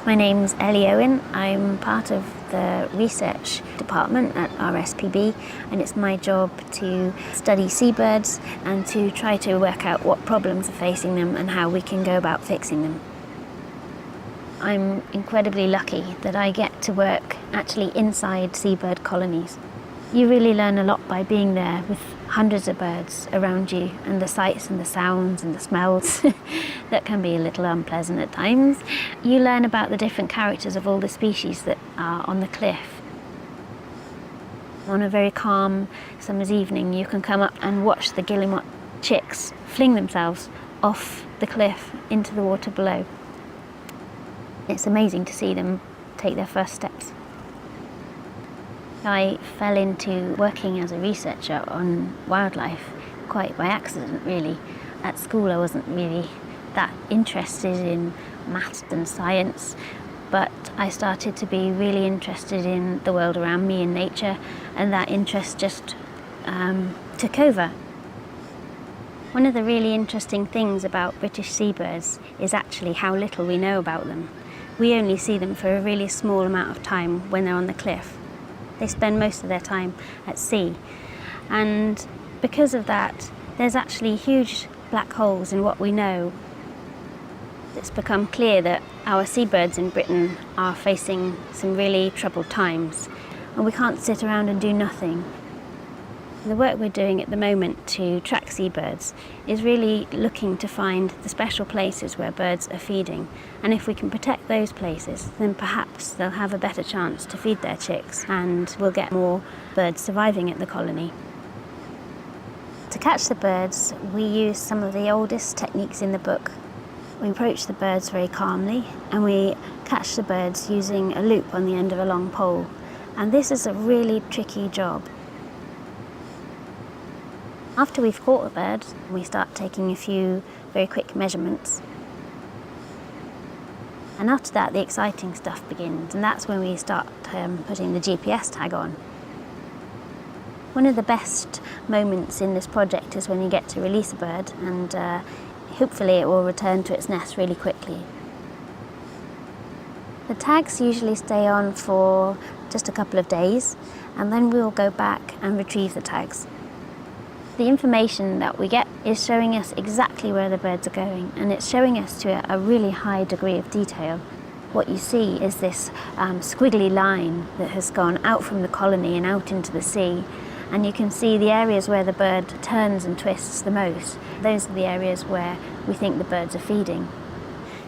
My name's Ellie Owen. I'm part of the research department at RSPB, and it's my job to study seabirds and to try to work out what problems are facing them and how we can go about fixing them. I'm incredibly lucky that I get to work actually inside seabird colonies. You really learn a lot by being there with hundreds of birds around you, and the sights and the sounds and the smells that can be a little unpleasant at times. You learn about the different characters of all the species that are on the cliff. On a very calm summer's evening, you can come up and watch the guillemot chicks fling themselves off the cliff into the water below. It's amazing to see them take their first steps. I fell into working as a researcher on wildlife quite by accident, really. At school I wasn't really that interested in maths and science, but I started to be really interested in the world around me and nature, and that interest just took over. One of the really interesting things about British seabirds is actually how little we know about them. We only see them for a really small amount of time when they're on the cliff. They spend most of their time at sea, and because of that there's actually huge black holes in what we know. It's become clear that our seabirds in Britain are facing some really troubled times, and we can't sit around and do nothing. The work we're doing at the moment to track seabirds is really looking to find the special places where birds are feeding, and if we can protect those places, then perhaps they'll have a better chance to feed their chicks and we'll get more birds surviving at the colony. To catch the birds, we use some of the oldest techniques in the book. We approach the birds very calmly, and we catch the birds using a loop on the end of a long pole, and this is a really tricky job. After we've caught a bird, we start taking a few very quick measurements. And after that, the exciting stuff begins, and that's when we start putting the GPS tag on. One of the best moments in this project is when you get to release a bird, and hopefully it will return to its nest really quickly. The tags usually stay on for just a couple of days, and then we will go back and retrieve the tags. The information that we get is showing us exactly where the birds are going, and it's showing us to a really high degree of detail. What you see is this squiggly line that has gone out from the colony and out into the sea, and you can see the areas where the bird turns and twists the most. Those are the areas where we think the birds are feeding.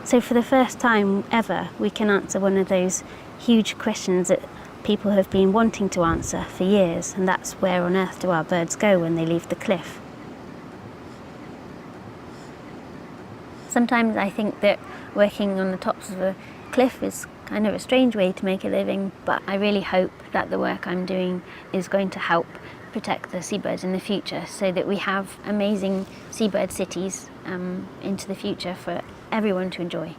So for the first time ever, we can answer one of those huge questions that people have been wanting to answer for years, and that's where on earth do our birds go when they leave the cliff? Sometimes I think that working on the tops of a cliff is kind of a strange way to make a living, but I really hope that the work I'm doing is going to help protect the seabirds in the future, so that we have amazing seabird cities into the future for everyone to enjoy.